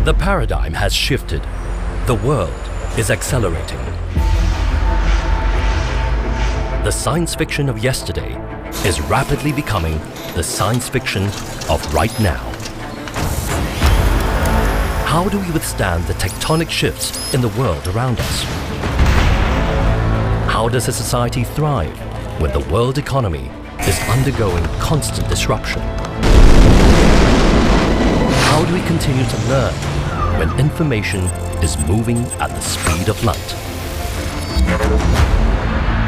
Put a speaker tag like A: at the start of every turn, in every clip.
A: The paradigm has shifted. The world is accelerating. The science fiction of yesterday is rapidly becoming the science fiction of right now. How do we withstand the tectonic shifts in the world around us? How does a society thrive when the world economy is undergoing constant disruption? How do we continue to learn when information is moving at the speed of light?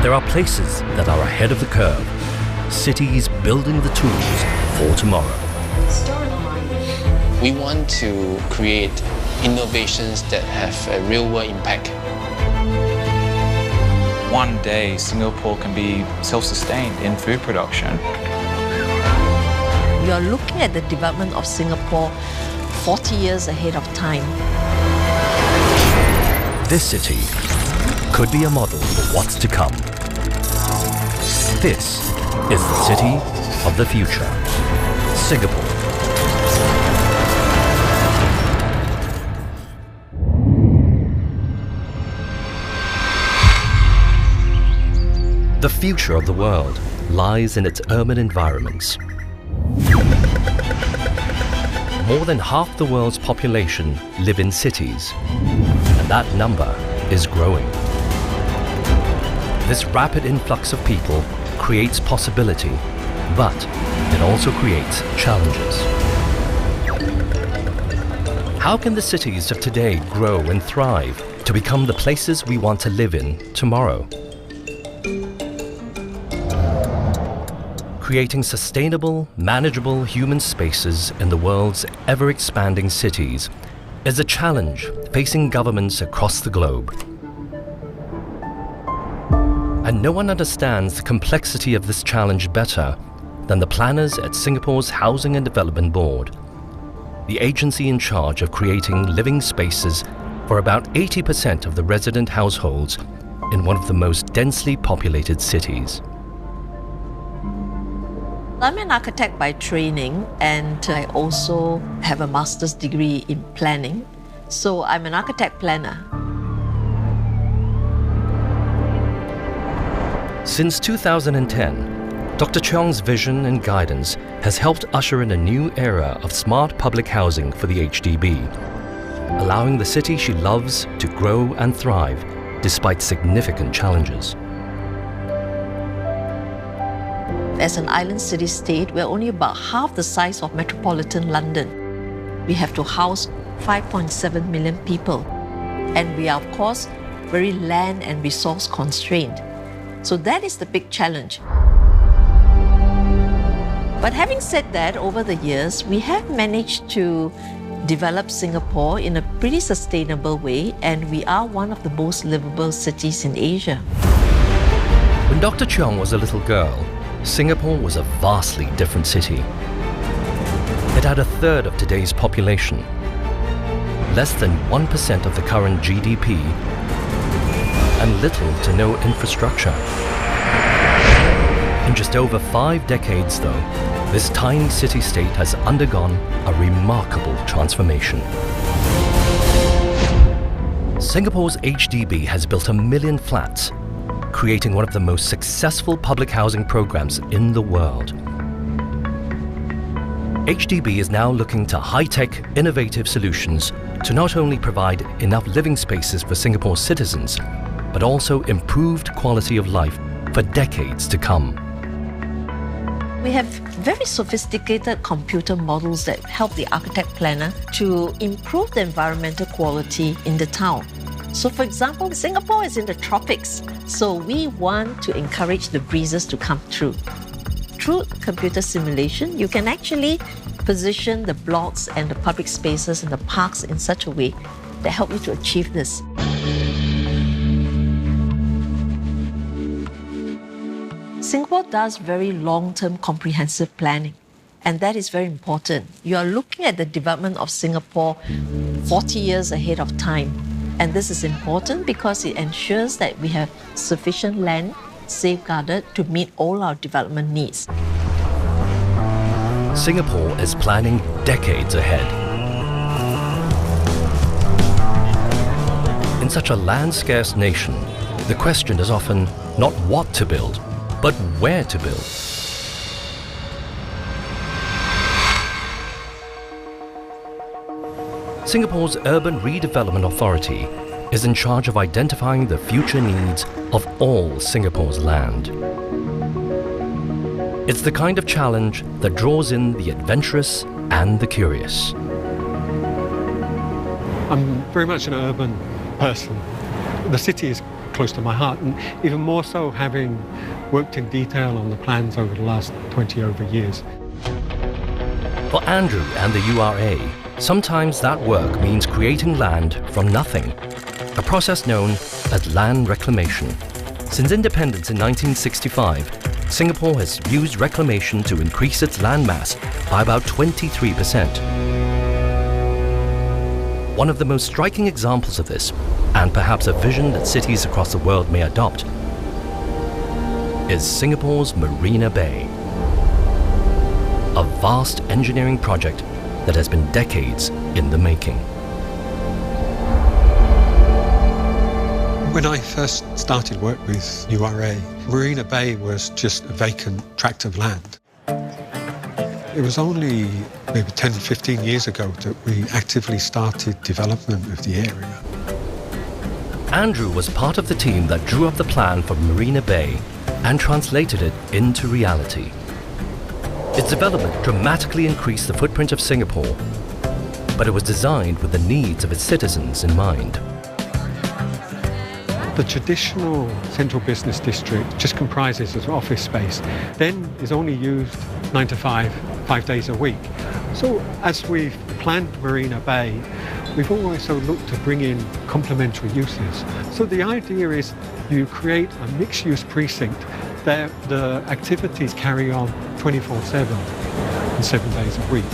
A: There are places that are ahead of the curve, cities building the tools for tomorrow.
B: We want to create innovations that have a real-world impact.
C: One day, Singapore can be self-sustained in food production.
D: You are looking at the development of Singapore 40 years ahead of time.
A: This city could be a model for what's to come. This is the city of the future, Singapore. The future of the world lies in its urban environments. More than half the world's population live in cities, and that number is growing. This rapid influx of people creates possibility, but it also creates challenges. How can the cities of today grow and thrive to become the places we want to live in tomorrow? Creating sustainable, manageable human spaces in the world's ever-expanding cities is a challenge facing governments across the globe. And no one understands the complexity of this challenge better than the planners at Singapore's Housing and Development Board, the agency in charge of creating living spaces for about 80% of the resident households in one of the most densely populated cities.
D: I'm an architect by training, and I also have a master's degree in planning. So I'm an architect planner.
A: Since 2010, Dr. Cheong's vision and guidance has helped usher in a new era of smart public housing for the HDB, allowing the city she loves to grow and thrive despite significant challenges.
D: As an island city-state, we're only about half the size of metropolitan London. We have to house 5.7 million people. And we are, of course, very land and resource constrained. So that is the big challenge. But having said that, over the years, we have managed to develop Singapore in a pretty sustainable way, and we are one of the most livable cities in Asia.
A: When Dr. Cheong was a little girl, Singapore was a vastly different city. It had a third of today's population, less than 1% of the current GDP, and little to no infrastructure. In just over 5 decades, though, this tiny city-state has undergone a remarkable transformation. Singapore's HDB has built 1 million flats, creating one of the most successful public housing programs in the world. HDB is now looking to high-tech, innovative solutions to not only provide enough living spaces for Singapore's citizens, but also improved quality of life for decades to come.
D: We have very sophisticated computer models that help the architect planner to improve the environmental quality in the town. So for example, Singapore is in the tropics, so we want to encourage the breezes to come through. Through computer simulation, you can actually position the blocks and the public spaces and the parks in such a way that help you to achieve this. Singapore does very long-term comprehensive planning, and that is very important. You are looking at the development of Singapore 40 years ahead of time. And this is important because it ensures that we have sufficient land safeguarded to meet all our development needs.
A: Singapore is planning decades ahead. such a land-scarce nation, the question is often not what to build, but where to build. Singapore's Urban Redevelopment Authority is in charge of identifying the future needs of all Singapore's land. It's the kind of challenge that draws in the adventurous and the curious.
E: I'm very much an urban person. The city is close to my heart, and even more so having worked in detail on the plans over the last 20 over years.
A: For Andrew and the URA, sometimes that work means creating land from nothing, a process known as land reclamation. Since independence in 1965, Singapore has used reclamation to increase its land mass by about 23%. One of the most striking examples of this, and perhaps a vision that cities across the world may adopt, is Singapore's Marina Bay, a vast engineering project that has been decades in the making.
E: When I first started work with URA, Marina Bay was just a vacant tract of land. It was only maybe 10, 15 years ago that we actively started development of the area.
A: Andrew was part of the team that drew up the plan for Marina Bay and translated it into reality. Its development dramatically increased the footprint of Singapore, but it was designed with the needs of its citizens in mind.
E: The traditional central business district just comprises of office space, then is only used 9 to 5 days a week. So as we've planned Marina Bay, we've also looked to bring in complementary uses. So the idea is you create a mixed-use precinct that the activities carry on 24/7 and 7 days a week.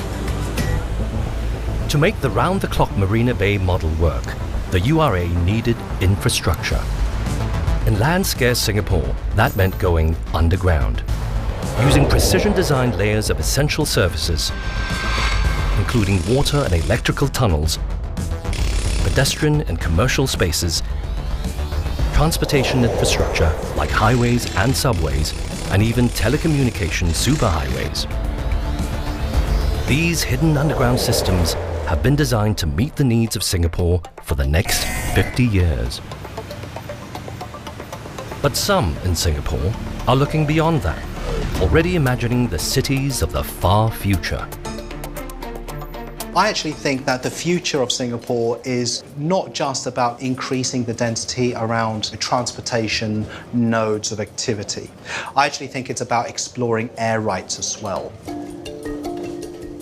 A: To make the round-the-clock Marina Bay model work, the URA needed infrastructure. In land-scarce Singapore, that meant going underground, using precision-designed layers of essential services, including water and electrical tunnels, pedestrian and commercial spaces, transportation infrastructure like highways and subways, and even telecommunication superhighways. These hidden underground systems have been designed to meet the needs of Singapore for the next 50 years. But some in Singapore are looking beyond that, already imagining the cities of the far future.
F: I actually think that the future of Singapore is not just about increasing the density around transportation nodes of activity. I actually think it's about exploring air rights as well.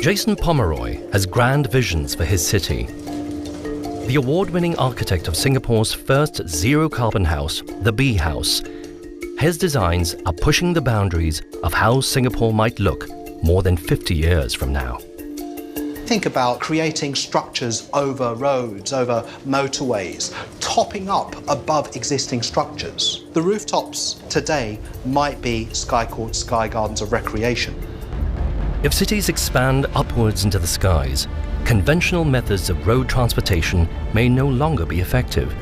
A: Jason Pomeroy has grand visions for his city. The award-winning architect of Singapore's first zero-carbon house, the Bee House, his designs are pushing the boundaries of how Singapore might look more than 50 years from now.
F: Think about creating structures over roads, over motorways, topping up above existing structures. The rooftops today might be sky courts, sky gardens of recreation.
A: If cities expand upwards into the skies, conventional methods of road transportation may no longer be effective.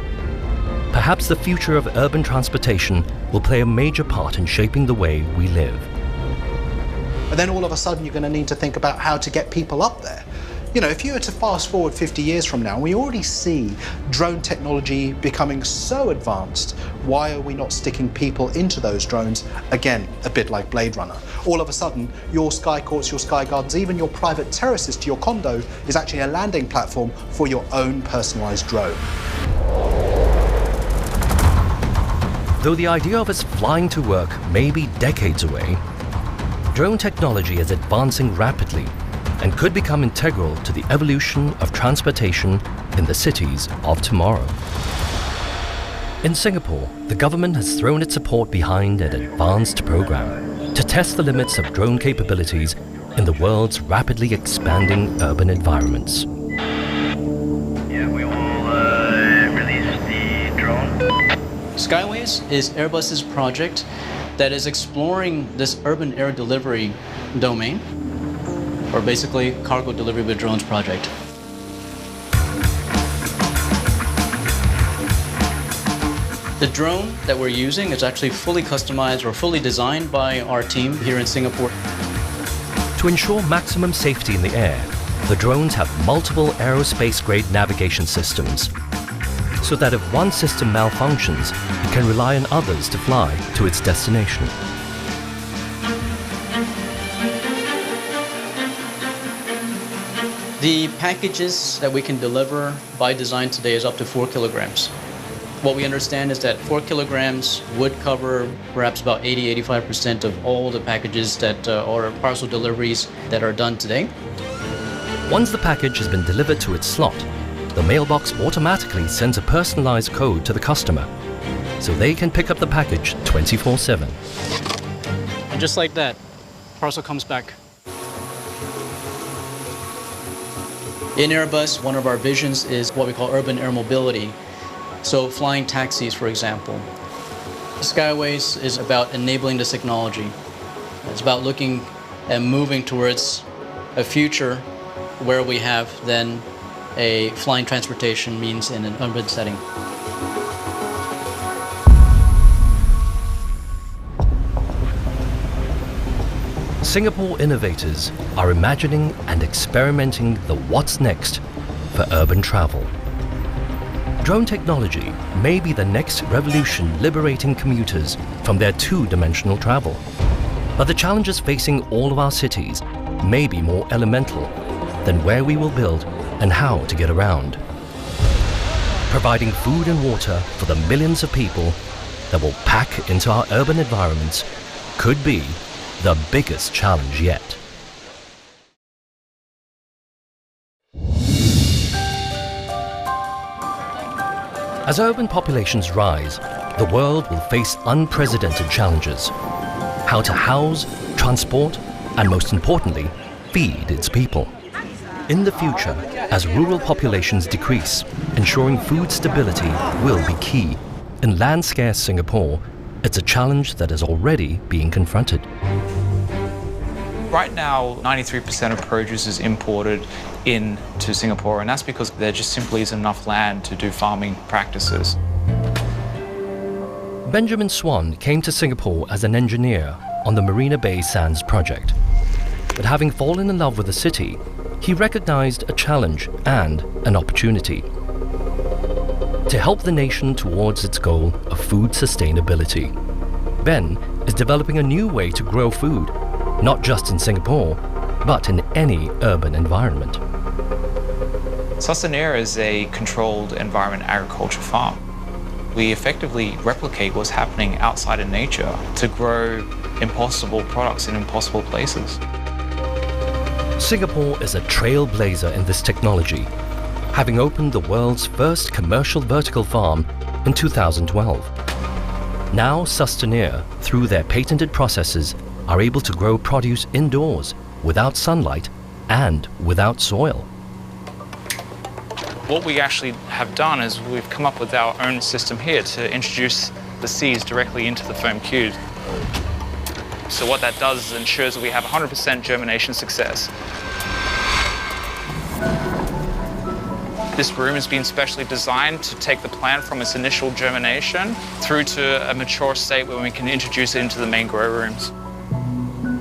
A: Perhaps the future of urban transportation will play a major part in shaping the way we live.
F: But then all of a sudden you're going to need to think about how to get people up there. You know, if you were to fast forward 50 years from now, we already see drone technology becoming so advanced. Why are we not sticking people into those drones? Again, a bit like Blade Runner. All of a sudden, your sky courts, your sky gardens, even your private terraces to your condo is actually a landing platform for your own personalized drone.
A: Though the idea of us flying to work may be decades away, drone technology is advancing rapidly and could become integral to the evolution of transportation in the cities of tomorrow. In Singapore, the government has thrown its support behind an advanced program to test the limits of drone capabilities in the world's rapidly expanding urban environments.
G: Yeah, we will release the drone.
H: Skyways is Airbus's project that is exploring this urban air delivery domain, or basically cargo delivery with drones project. The drone that we're using is actually fully customized or fully designed by our team here in Singapore.
A: To ensure maximum safety in the air, the drones have multiple aerospace-grade navigation systems, so that if one system malfunctions, it can rely on others to fly to its destination.
H: The packages that we can deliver by design today is up to 4 kilograms. What we understand is that 4 kilograms would cover perhaps about 80–85% of all the packages that or parcel deliveries that are done today.
A: Once the package has been delivered to its slot, the mailbox automatically sends a personalized code to the customer, so they can pick up the package 24/7.
H: And just like that, parcel comes back. In Airbus, one of our visions is what we call urban air mobility. So flying taxis, for example. Skyways is about enabling this technology. It's about looking and moving towards a future where we have then a flying transportation means in an urban setting.
A: Singapore innovators are imagining and experimenting the what's next for urban travel. Drone technology may be the next revolution liberating commuters from their two-dimensional travel. But the challenges facing all of our cities may be more elemental than where we will build and how to get around. Providing food and water for the millions of people that will pack into our urban environments could be the biggest challenge yet. As urban populations rise, the world will face unprecedented challenges. How to house, transport, and most importantly, feed its people. In the future, as rural populations decrease, ensuring food stability will be key. In land-scarce Singapore, it's a challenge that is already being confronted.
C: Right now, 93% of produce is imported into Singapore, and that's because there just simply isn't enough land to do farming practices.
A: Benjamin Swan came to Singapore as an engineer on the Marina Bay Sands project. But having fallen in love with the city, he recognized a challenge and an opportunity to help the nation towards its goal of food sustainability. Ben is developing a new way to grow food, not just in Singapore, but in any urban environment.
C: Sustainair is a controlled environment agriculture farm. We effectively replicate what's happening outside in nature to grow impossible products in impossible places.
A: Singapore is a trailblazer in this technology, having opened the world's first commercial vertical farm in 2012. Now Sustainair, through their patented processes, are able to grow produce indoors, without sunlight and without soil.
C: What we actually have done is we've come up with our own system here to introduce the seeds directly into the foam cube. So what that does is ensures that we have 100% germination success. This room has been specially designed to take the plant from its initial germination through to a mature state where we can introduce it into the main grow rooms.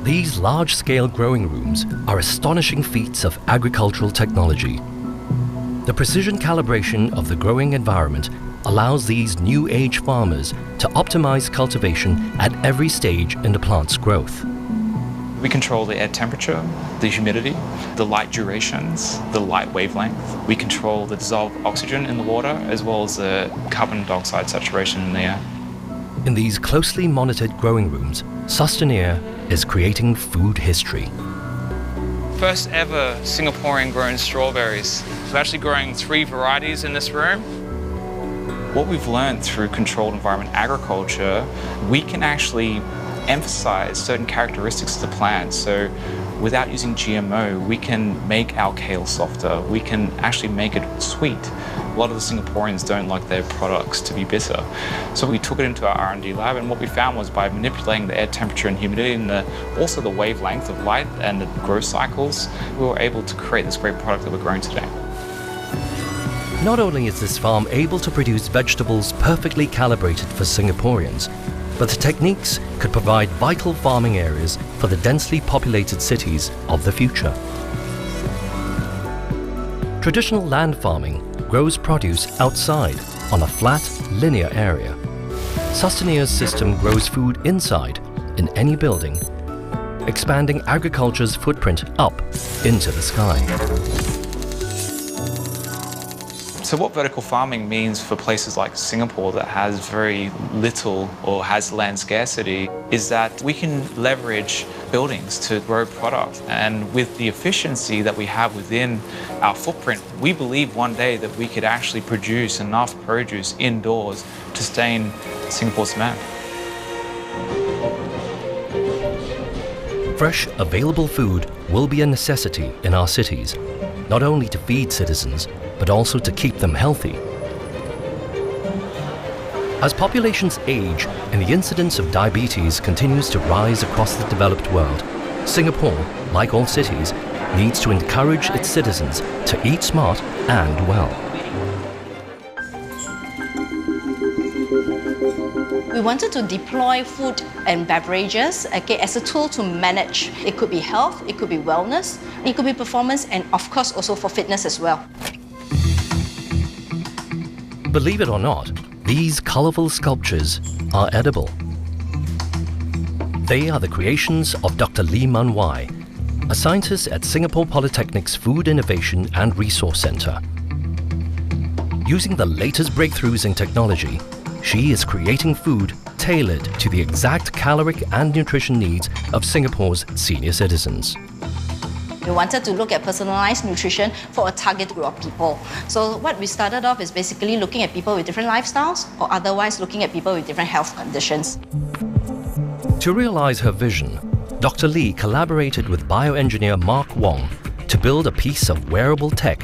A: These large-scale growing rooms are astonishing feats of agricultural technology. The precision calibration of the growing environment allows these new age farmers to optimize cultivation at every stage in the plant's growth.
C: We control the air temperature, the humidity, the light durations, the light wavelength. We control the dissolved oxygen in the water as well as the carbon dioxide saturation in the air.
A: In these closely monitored growing rooms, Sustainair is creating food history.
C: First ever Singaporean grown strawberries. We're actually growing 3 varieties in this room. What we've learned through controlled environment agriculture, we can actually emphasize certain characteristics of the plant. So without using GMO, we can make our kale softer. We can actually make it sweet. A lot of the Singaporeans don't like their products to be bitter. So we took it into our R&D lab, and what we found was by manipulating the air temperature and humidity and also the wavelength of light and the growth cycles, we were able to create this great product that we're growing today.
A: Not only is this farm able to produce vegetables perfectly calibrated for Singaporeans, but the techniques could provide vital farming areas for the densely populated cities of the future. Traditional land farming grows produce outside on a flat, linear area. Sustainia's system grows food inside, in any building, expanding agriculture's footprint up into the sky.
C: So what vertical farming means for places like Singapore that has very little or has land scarcity is that we can leverage buildings to grow product. And with the efficiency that we have within our footprint, we believe one day that we could actually produce enough produce indoors to sustain Singapore's demand.
A: Fresh, available food will be a necessity in our cities, not only to feed citizens, but also to keep them healthy. As populations age and the incidence of diabetes continues to rise across the developed world, Singapore, like all cities, needs to encourage its citizens to eat smart and well.
I: We wanted to deploy food and beverages as a tool to manage. It could be health, it could be wellness, it could be performance, and of course also for fitness as well.
A: Believe it or not, these colourful sculptures are edible. They are the creations of Dr. Lee Man Wai, a scientist at Singapore Polytechnic's Food Innovation and Resource Centre. Using the latest breakthroughs in technology, she is creating food tailored to the exact caloric and nutrition needs of Singapore's senior citizens.
I: We wanted to look at personalized nutrition for a target group of people. So what we started off is basically looking at people with different lifestyles or otherwise looking at people with different health conditions.
A: To realize her vision, Dr. Lee collaborated with bioengineer Mark Wong to build a piece of wearable tech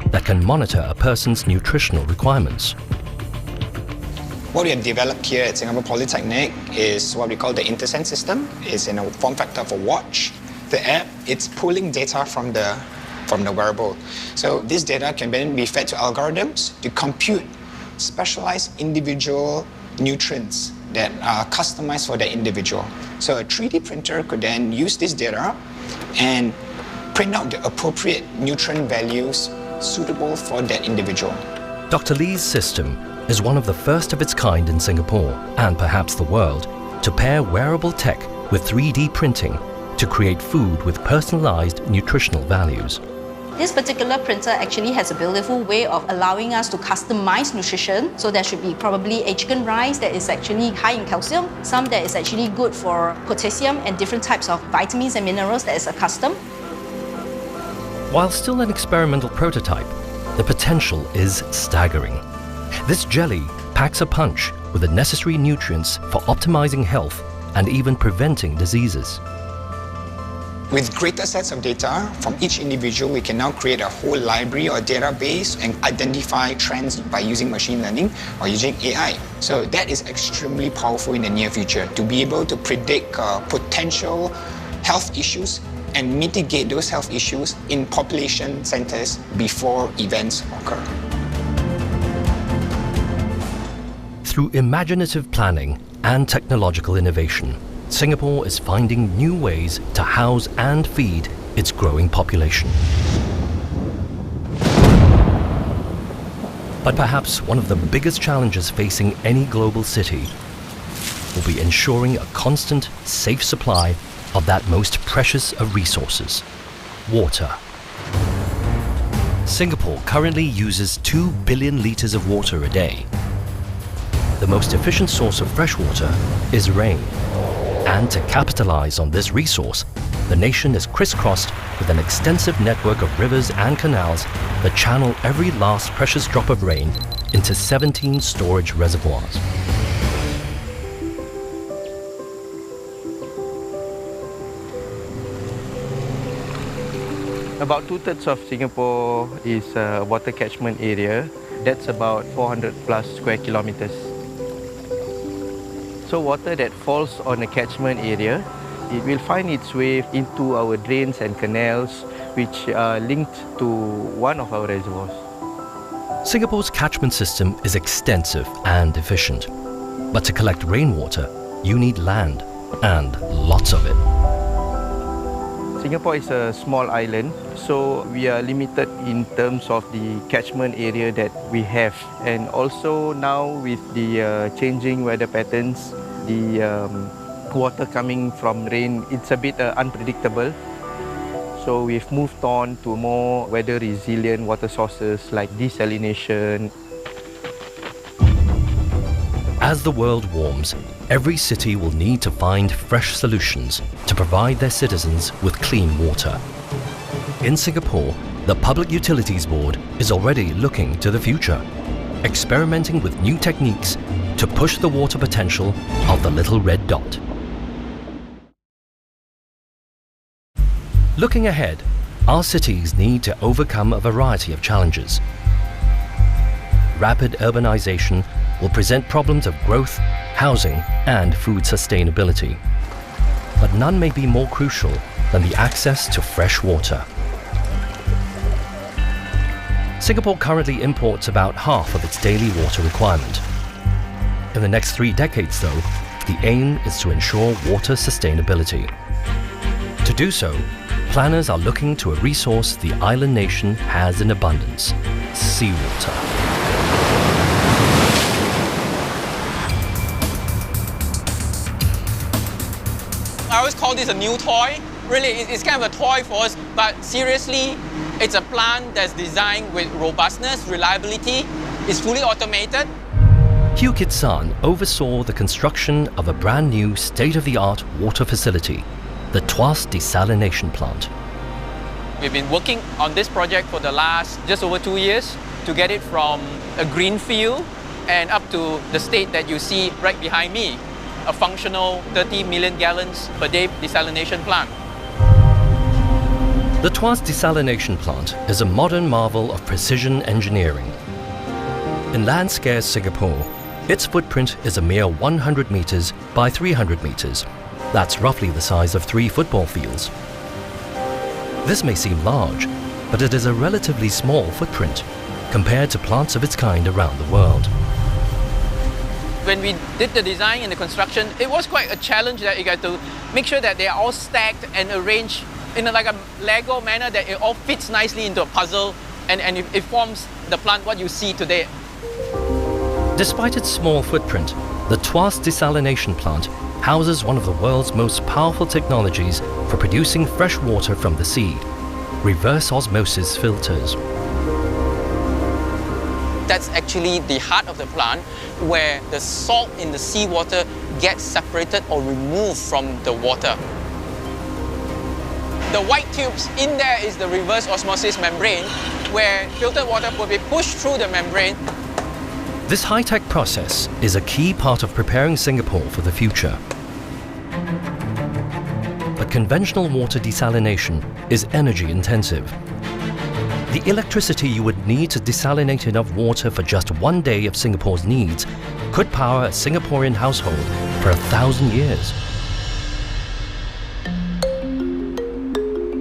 A: that can monitor a person's nutritional requirements.
J: What we have developed here at Singapore Polytechnic is what we call the InterSense system. It's in a form factor of a watch. The app, it's pulling data from the wearable. So this data can then be fed to algorithms to compute specialized individual nutrients that are customized for the individual. So a 3D printer could then use this data and print out the appropriate nutrient values suitable for that individual.
A: Dr. Lee's system is one of the first of its kind in Singapore, and perhaps the world, to pair wearable tech with 3D printing to create food with personalized nutritional values.
I: This particular printer actually has a beautiful way of allowing us to customize nutrition. So there should be probably a chicken rice that is actually high in calcium, some that is actually good for potassium and different types of vitamins and minerals that is custom.
A: While still an experimental prototype, the potential is staggering. This jelly packs a punch with the necessary nutrients for optimizing health and even preventing diseases.
J: With greater sets of data from each individual, we can now create a whole library or database and identify trends by using machine learning or using AI. So that is extremely powerful in the near future, to be able to predict potential health issues and mitigate those health issues in population centers before events occur.
A: Through imaginative planning and technological innovation, Singapore is finding new ways to house and feed its growing population. But perhaps one of the biggest challenges facing any global city will be ensuring a constant, safe supply of that most precious of resources, water. Singapore currently uses 2 billion litres of water a day. The most efficient source of fresh water is rain. And to capitalize on this resource, the nation is crisscrossed with an extensive network of rivers and canals that channel every last precious drop of rain into 17 storage reservoirs.
K: About 2/3 of Singapore is a water catchment area. That's about 400 plus square kilometers. So water that falls on a catchment area, it will find its way into our drains and canals, which are linked to one of our reservoirs.
A: Singapore's catchment system is extensive and efficient. But to collect rainwater, you need land, and lots of it.
K: Singapore is a small island, so we are limited in terms of the catchment area that we have. And also now with the changing weather patterns, the water coming from rain, it's a bit unpredictable. So we've moved on to more weather resilient water sources like desalination.
A: As the world warms, every city will need to find fresh solutions to provide their citizens with clean water. In Singapore, the Public Utilities Board is already looking to the future, experimenting with new techniques to push the water potential of the little red dot. Looking ahead, our cities need to overcome a variety of challenges. Rapid urbanization will present problems of growth, housing, and food sustainability. But none may be more crucial than the access to fresh water. Singapore currently imports about half of its daily water requirement. In the next 3 decades, though, the aim is to ensure water sustainability. To do so, planners are looking to a resource the island nation has in abundance: seawater.
L: I always call this a new toy. Really, it's kind of a toy for us, but seriously, it's a plant that's designed with robustness, reliability. It's fully automated.
A: Hugh Kit San oversaw the construction of a brand new state-of-the-art water facility, the Tuas Desalination Plant.
L: We've been working on this project for the last just over 2 years to get it from a green field and up to the state that you see right behind me, a functional 30 million gallons per day desalination plant.
A: The Tuas Desalination Plant is a modern marvel of precision engineering. In land-scarce Singapore, its footprint is a mere 100 meters by 300 meters. That's roughly the size of 3 football fields. This may seem large, but it is a relatively small footprint compared to plants of its kind around the world.
L: When we did the design and the construction, it was quite a challenge that you got to make sure that they are all stacked and arranged in like a Lego manner, that it all fits nicely into a puzzle and it forms the plant what you see today.
A: Despite its small footprint, the Tuas Desalination Plant houses one of the world's most powerful technologies for producing fresh water from the sea: reverse osmosis filters.
L: That's actually the heart of the plant, where the salt in the seawater gets separated or removed from the water. The white tubes, in there is the reverse osmosis membrane, where filtered water will be pushed through the membrane.
A: This high-tech process is a key part of preparing Singapore for the future. But conventional water desalination is energy-intensive. The electricity you would need to desalinate enough water for just 1 day of Singapore's needs could power a Singaporean household for 1,000 years.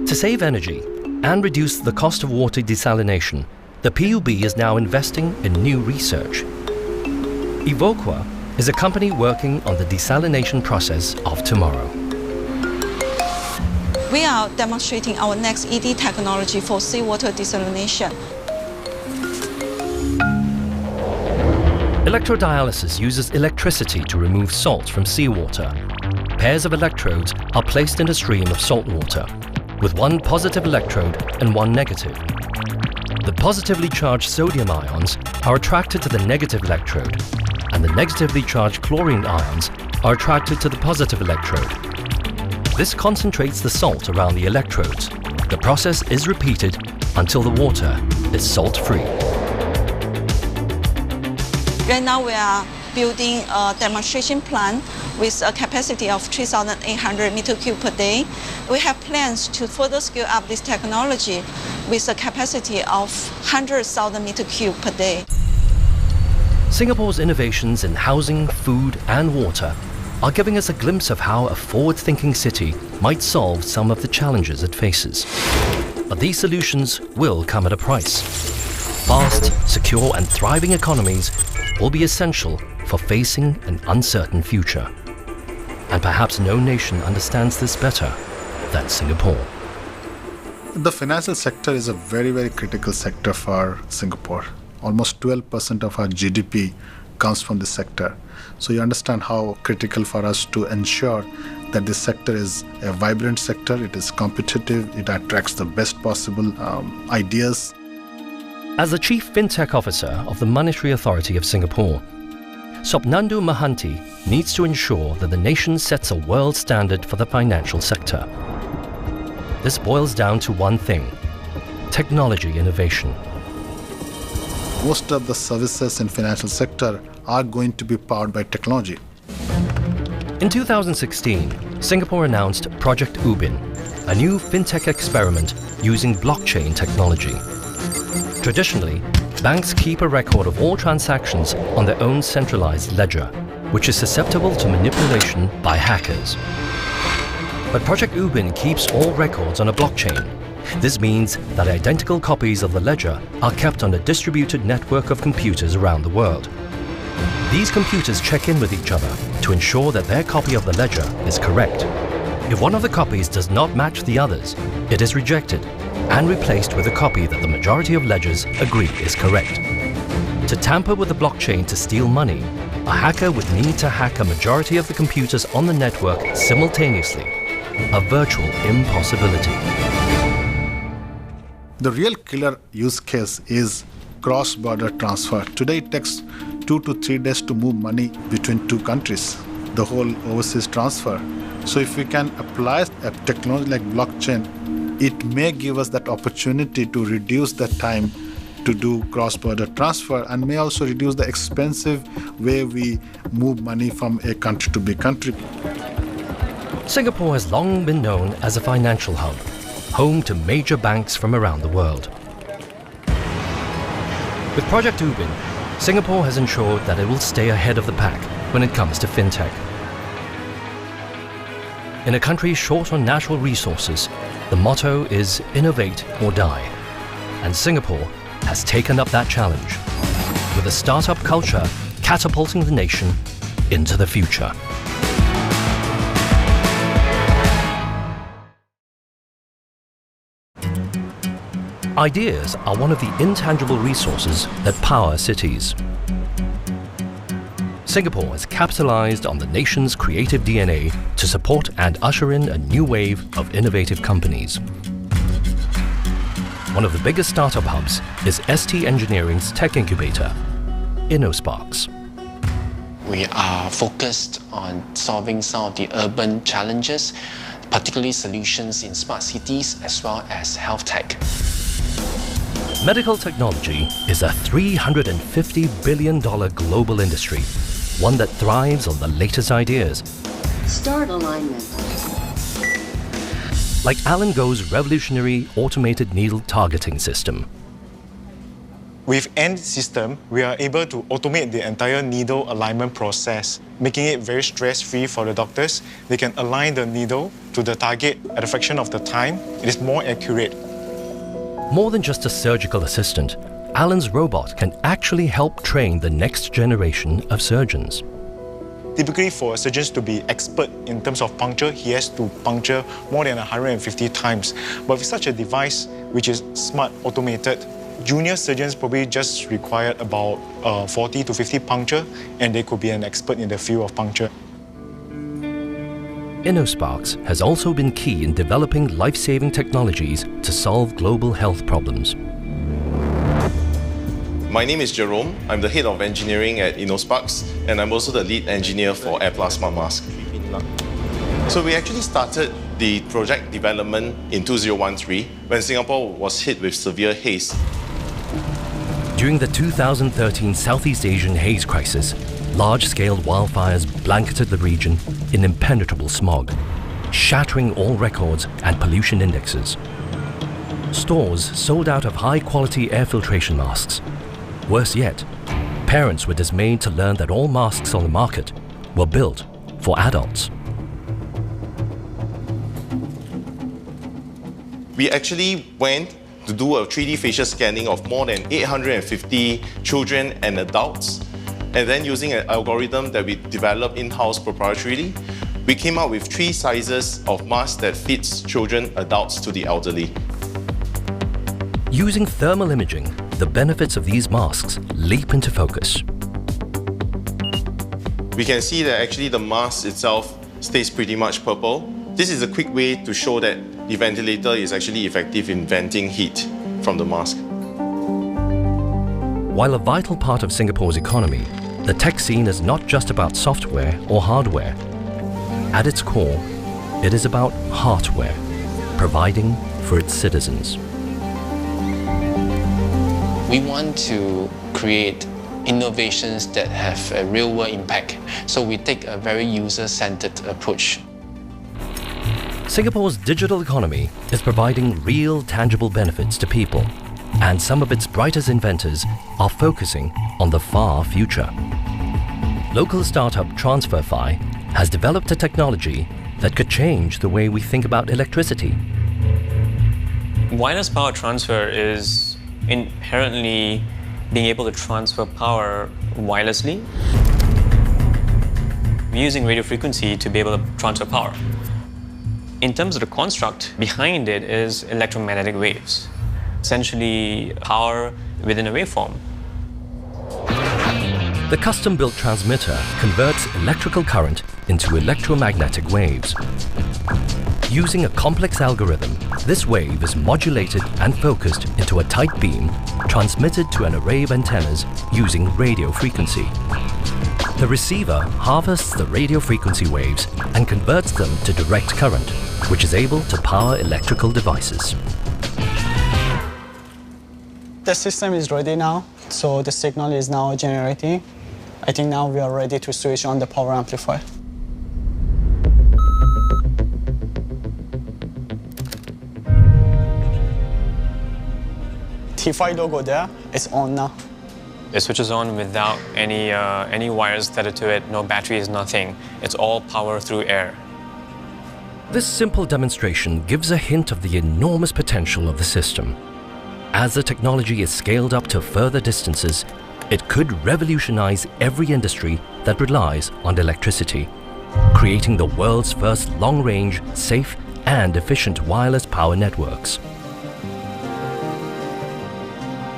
A: To save energy and reduce the cost of water desalination, the PUB is now investing in new research. Evoqua is a company working on the desalination process of tomorrow.
M: We are demonstrating our next ED technology for seawater desalination.
A: Electrodialysis uses electricity to remove salt from seawater. Pairs of electrodes are placed in a stream of salt water, with 1 positive electrode and 1 negative. The positively charged sodium ions are attracted to the negative electrode, and the negatively charged chlorine ions are attracted to the positive electrode. This concentrates the salt around the electrodes. The process is repeated until the water is salt-free.
M: Right now we are building a demonstration plant with a capacity of 3,800 meter cube per day. We have plans to further scale up this technology with a capacity of 100,000 meter cube per day.
A: Singapore's innovations in housing, food and water are giving us a glimpse of how a forward-thinking city might solve some of the challenges it faces. But these solutions will come at a price. fast, secure and thriving economies will be essential for facing an uncertain future. And perhaps no nation understands this better than Singapore.
N: The financial sector is a very, very critical sector for Singapore. Almost 12% of our GDP comes from this sector. So you understand how critical for us to ensure that this sector is a vibrant sector, it is competitive, it attracts the best possible ideas.
A: As the Chief FinTech Officer of the Monetary Authority of Singapore, Sopnandu Mahanti needs to ensure that the nation sets a world standard for the financial sector. This boils down to one thing: technology innovation.
N: Most of the services in financial sector are going to be powered by technology.
A: In 2016, Singapore announced Project Ubin, a new fintech experiment using blockchain technology. Traditionally, banks keep a record of all transactions on their own centralized ledger, which is susceptible to manipulation by hackers. But Project Ubin keeps all records on a blockchain. This means that identical copies of the ledger are kept on a distributed network of computers around the world. These computers check in with each other to ensure that their copy of the ledger is correct. If one of the copies does not match the others, it is rejected and replaced with a copy that the majority of ledgers agree is correct. To tamper with the blockchain to steal money, a hacker would need to hack a majority of the computers on the network simultaneously, a virtual impossibility.
N: The real killer use case is cross-border transfer. Today it takes 2 to 3 days to move money between two countries, the whole overseas transfer. So if we can apply a technology like blockchain, it may give us that opportunity to reduce the time to do cross-border transfer and may also reduce the expensive way we move money from a country to B country.
A: Singapore has long been known as a financial hub, home to major banks from around the world. With Project Ubin, Singapore has ensured that it will stay ahead of the pack when it comes to fintech. In a country short on natural resources, the motto is innovate or die. And Singapore has taken up that challenge, with a startup culture catapulting the nation into the future. Ideas are one of the intangible resources that power cities. Singapore has capitalized on the nation's creative DNA to support and usher in a new wave of innovative companies. One of the biggest startup hubs is ST Engineering's tech incubator, InnoSparks.
B: We are focused on solving some of the urban challenges, particularly solutions in smart cities as well as health tech.
A: Medical technology is a $350 billion global industry, one that thrives on the latest ideas.
O: Start alignment.
A: Like Alan Goh's revolutionary automated needle targeting system.
P: With End system, we are able to automate the entire needle alignment process, making it very stress-free for the doctors. They can align the needle to the target at a fraction of the time. It is more accurate.
A: More than just a surgical assistant, Alan's robot can actually help train the next generation of surgeons.
P: Typically, for surgeons to be expert in terms of puncture, he has to puncture more than 150 times. But with such a device, which is smart, automated, junior surgeons probably just require about 40 to 50 puncture, and they could be an expert in the field of puncture.
A: InnoSparks has also been key in developing life-saving technologies to solve global health problems.
Q: My name is Jerome. I'm the head of engineering at InnoSparks, and I'm also the lead engineer for AirPlus Smart Mask. So we actually started the project development in 2013 when Singapore was hit with severe haze.
A: During the 2013 Southeast Asian haze crisis, large-scale wildfires blanketed the region in impenetrable smog, shattering all records and pollution indexes. Stores sold out of high-quality air filtration masks. Worse yet, parents were dismayed to learn that all masks on the market were built for adults.
Q: We actually went to do a 3D facial scanning of more than 850 children and adults. And then using an algorithm that we developed in-house proprietarily, we came up with 3 sizes of masks that fits children, adults to the elderly.
A: Using thermal imaging, the benefits of these masks leap into focus.
Q: We can see that actually the mask itself stays pretty much purple. This is a quick way to show that the ventilator is actually effective in venting heat from the mask.
A: While a vital part of Singapore's economy, the tech scene is not just about software or hardware. At its core, it is about hardware, providing for its citizens.
B: We want to create innovations that have a real-world impact. So we take a very user-centered approach.
A: Singapore's digital economy is providing real, tangible benefits to people, and some of its brightest inventors are focusing on the far future. Local startup TransferFi has developed a technology that could change the way we think about electricity.
R: Wireless power transfer is inherently being able to transfer power wirelessly. We're using radio frequency to be able to transfer power. In terms of the construct, behind it is electromagnetic waves, essentially power within a waveform.
A: The custom-built transmitter converts electrical current into electromagnetic waves. Using a complex algorithm, this wave is modulated and focused into a tight beam, transmitted to an array of antennas using radio frequency. The receiver harvests the radio frequency waves and converts them to direct current, which is able to power electrical devices.
S: The system is ready now, so the signal is now generating. I think now we are ready to switch on the power amplifier. T5 logo there, it's on now.
R: It switches on without any wires tethered to it, no batteries, nothing. It's all power through air.
A: This simple demonstration gives a hint of the enormous potential of the system. As the technology is scaled up to further distances, it could revolutionize every industry that relies on electricity, creating the world's first long-range, safe and efficient wireless power networks.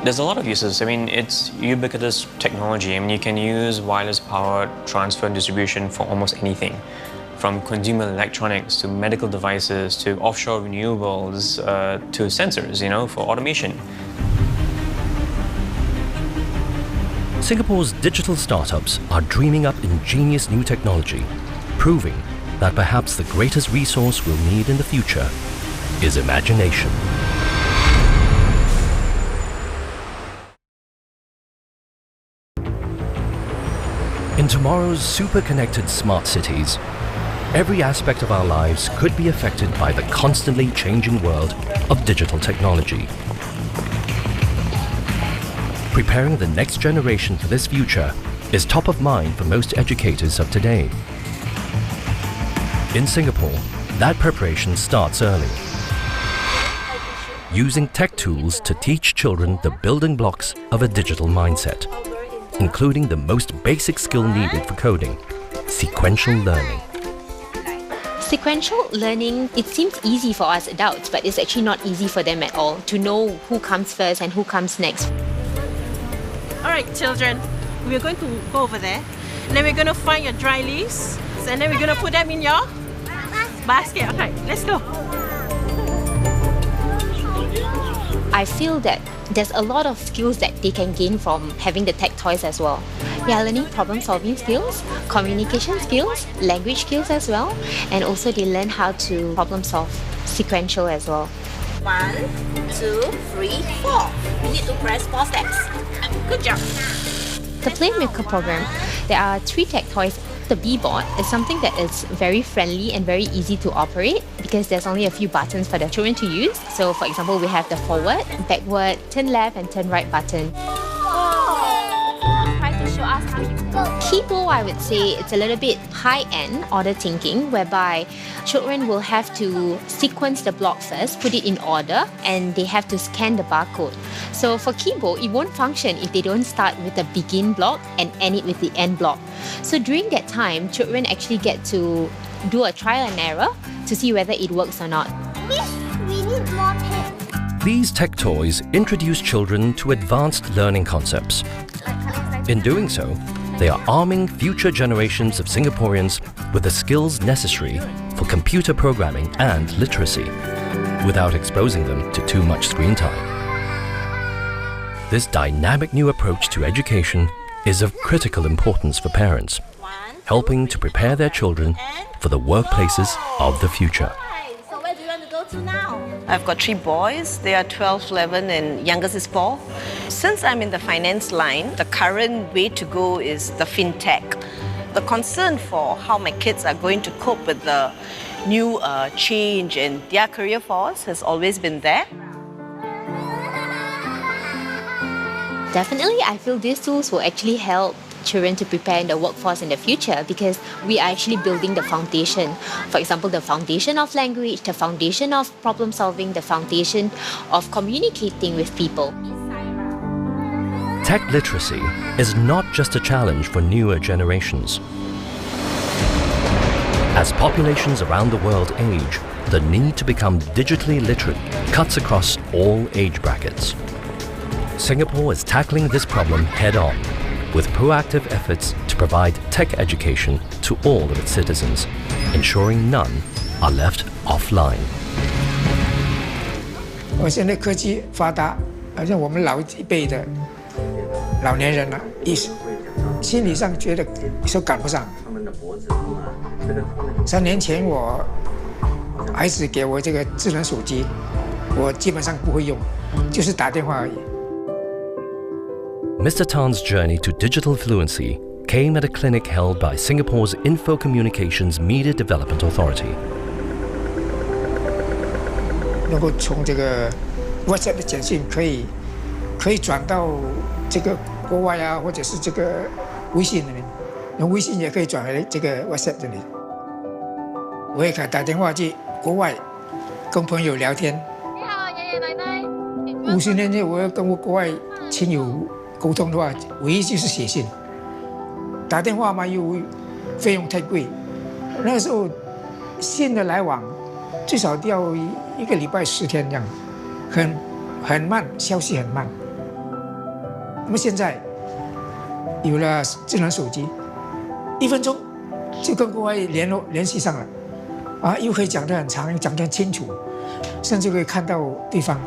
R: There's a lot of uses. I mean, it's ubiquitous technology. I mean, you can use wireless power transfer and distribution for almost anything, from consumer electronics to medical devices to offshore renewables to sensors, for automation.
A: Singapore's digital startups are dreaming up ingenious new technology, proving that perhaps the greatest resource we'll need in the future is imagination. In tomorrow's super-connected smart cities, every aspect of our lives could be affected by the constantly changing world of digital technology. Preparing the next generation for this future is top of mind for most educators of today. In Singapore, that preparation starts early. Using tech tools to teach children the building blocks of a digital mindset, including the most basic skill needed for coding, sequential learning.
T: Sequential learning, it seems easy for us adults, but it's actually not easy for them at all to know who comes first and who comes next.
U: All right, children, we're going to go over there, and then we're going to find your dry leaves, and then we're going to put them in your basket. Okay, let's go.
T: I feel that there's a lot of skills that they can gain from having the tech toys as well. They are learning problem-solving skills, communication skills, language skills as well, and also they learn how to problem-solve sequential as well.
V: 1, 2, 3, 4. You need to press 4 steps. Good job.
T: The Playmaker program, there are 3 tech toys. The B-board is something that is very friendly and very easy to operate because there's only a few buttons for the children to use. So for example, we have the forward, backward, turn left and turn right button.
V: Try to show us how you go.
T: Kibo, I would say it's a little bit high-end order thinking, whereby children will have to sequence the block first, put it in order, and they have to scan the barcode. So for Kibo, it won't function if they don't start with the begin block and end it with the end block. So during that time, children actually get to do a trial and error to see whether it works or not.
V: Miss, we need more pens.
A: These tech toys introduce children to advanced learning concepts. In doing so, they are arming future generations of Singaporeans with the skills necessary for computer programming and literacy, without exposing them to too much screen time. This dynamic new approach to education is of critical importance for parents, helping to prepare their children for the workplaces of the future.
V: So where do you want to go to now?
D: I've got 3 boys. They are 12, 11, and youngest is 4. Since I'm in the finance line, the current way to go is the fintech. The concern for how my kids are going to cope with the new change in their career force has always been there.
T: Definitely, I feel these tools will actually help children to prepare in the workforce in the future, because we are actually building the foundation. For example, the foundation of language, the foundation of problem solving, the foundation of communicating with people.
A: Tech literacy is not just a challenge for newer generations. As populations around the world age, the need to become digitally literate cuts across all age brackets. Singapore is tackling this problem head-on, with proactive efforts to provide tech education to all of its citizens, ensuring none are left offline.
E: 现在科技发达，好像我们老一辈的老年人了，心理上觉得说赶不上。3年前我孩子给我这个智能手机，我基本上不会用，就是打电话而已。
A: Mr. Tan's journey to digital fluency came at a clinic held by Singapore's Info Communications Media Development Authority.
E: 能够从这个 WhatsApp 的简讯可以转到这个国外啊，或者是这个微信里面，用微信也可以转回这个 WhatsApp 这里。我也可以打电话去国外跟朋友聊天。你好，爷爷奶奶。50年前我要跟我国外亲友 沟通的话，唯一就是写信，打电话嘛又费用太贵，那个时候信的来往最少要1个礼拜10天这样，很慢，消息很慢。那么现在有了智能手机，1分钟就跟国外联系上了，啊，又可以讲得很长，讲得很清楚，甚至可以看到对方，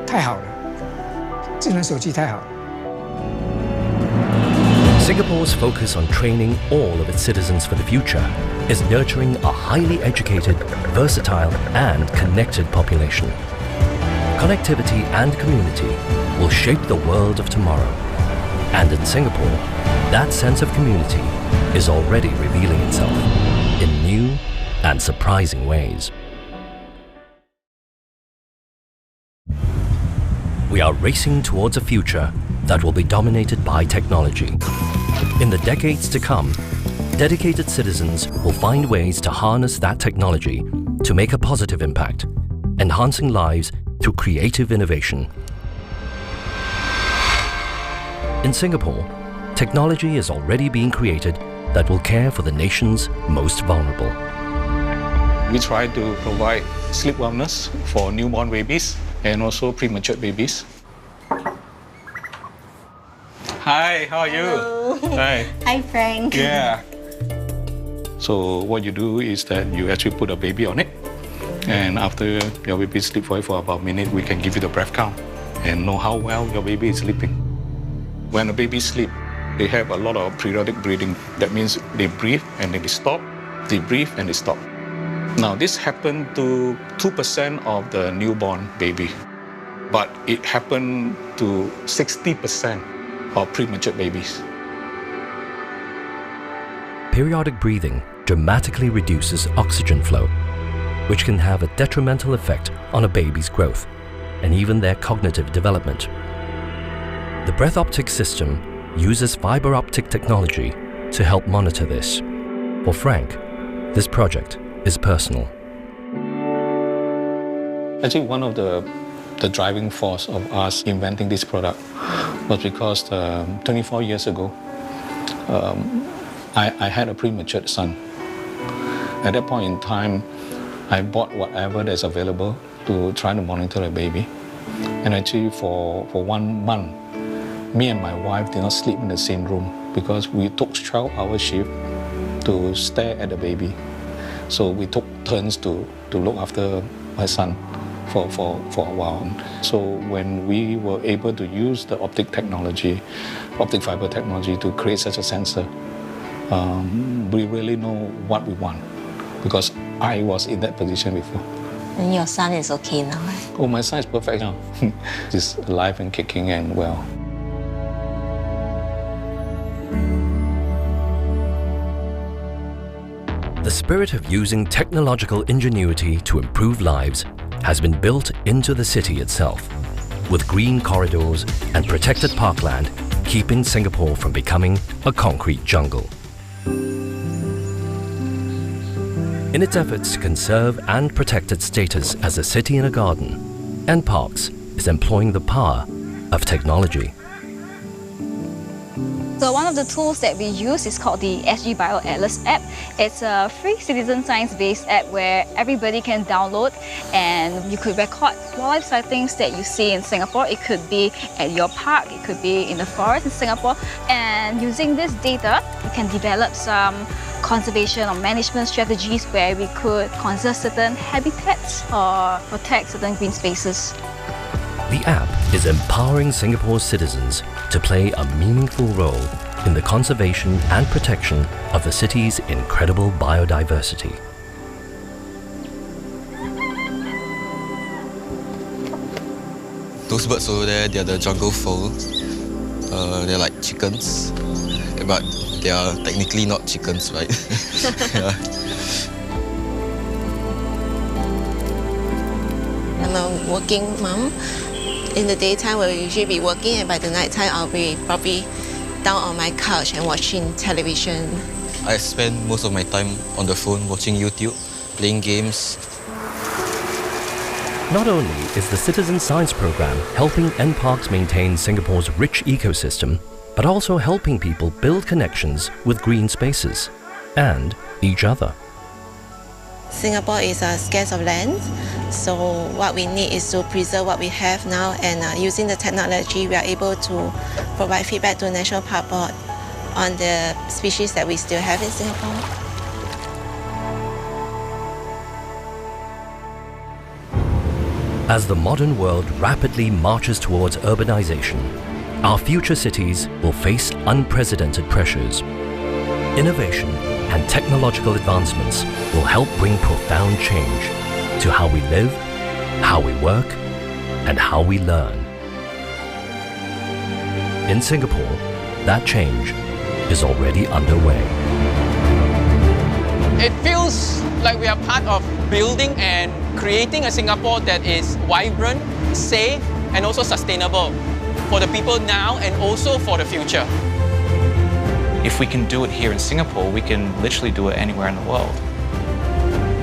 E: 太好了，智能手机太好了。
A: Singapore's focus on training all of its citizens for the future is nurturing a highly educated, versatile and connected population. Connectivity and community will shape the world of tomorrow. And in Singapore, that sense of community is already revealing itself in new and surprising ways. We are racing towards a future that will be dominated by technology. In the decades to come, dedicated citizens will find ways to harness that technology to make a positive impact, enhancing lives through creative innovation. In Singapore, technology is already being created that will care for the nation's most vulnerable.
W: We try to provide sleep wellness for newborn babies and also premature babies. Hi, how are you?
V: Hello.
W: Hi.
V: Hi, Frank.
W: Yeah. So what you do is that you actually put a baby on it, and after your baby sleeps for about a minute, we can give you the breath count and know how well your baby is sleeping. When a baby sleeps, they have a lot of periodic breathing. That means they breathe and then they stop, they breathe and they stop. Now this happened to 2% of the newborn baby, but it happened to 60% of premature babies.
A: Periodic breathing dramatically reduces oxygen flow, which can have a detrimental effect on a baby's growth and even their cognitive development. The breath optic system uses fiber optic technology to help monitor this. For Frank, this project is personal.
W: Actually, one of the driving force of us inventing this product was because 24 years ago, I had a premature son. At that point in time, I bought whatever that's available to try to monitor a baby. And actually, for 1 month, me and my wife did not sleep in the same room because we took 12-hour shift to stare at the baby. So we took turns to look after my son for a while. So when we were able to use the optic fiber technology to create such a sensor, we really know what we want because I was in that position before.
V: And your son is okay now, right?
W: Oh, my son is perfect now. He's alive and kicking and well.
A: The spirit of using technological ingenuity to improve lives has been built into the city itself, with green corridors and protected parkland keeping Singapore from becoming a concrete jungle. In its efforts to conserve and protect its status as a city in a garden, NParks is employing the power of technology.
F: So one of the tools that we use is called the SG Bio Atlas app. It's a free citizen science-based app where everybody can download and you could record wildlife sightings that you see in Singapore. It could be at your park, it could be in the forest in Singapore. And using this data, we can develop some conservation or management strategies where we could conserve certain habitats or protect certain green spaces.
A: The app is empowering Singapore's citizens to play a meaningful role in the conservation and protection of the city's incredible biodiversity.
G: Those birds over there, they are the jungle fowl. They're like chickens, but they are technically not chickens, right? Yeah.
H: I'm a working mom. In the daytime, we'll usually be working, and by the night time, I'll be probably down on my couch and watching television.
G: I spend most of my time on the phone watching YouTube, playing games.
A: Not only is the Citizen Science Program helping NParks maintain Singapore's rich ecosystem, but also helping people build connections with green spaces and each other.
H: Singapore is scarce of land, so what we need is to preserve what we have now, and using the technology, we are able to provide feedback to National Park Board on the species that we still have in Singapore.
A: As the modern world rapidly marches towards urbanization, our future cities will face unprecedented pressures. Innovation and technological advancements will help bring profound change to how we live, how we work, and how we learn. In Singapore, that change is already underway.
L: It feels like we are part of building and creating a Singapore that is vibrant, safe, and also sustainable for the people now and also for the future.
C: If we can do it here in Singapore, we can literally do it anywhere in the world.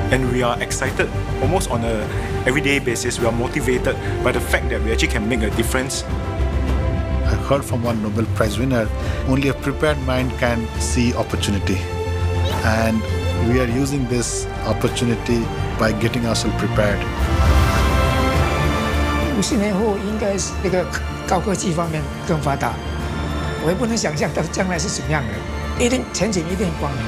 P: And we are excited almost on an everyday basis. We are motivated by the fact that we actually can make a difference.
N: I heard from one Nobel Prize winner, only a prepared mind can see opportunity. And we are using this opportunity by getting ourselves prepared.
E: 50年后应该是这个高科技方面更发达，我也不能想象到将来是怎么样的，前景一定光明。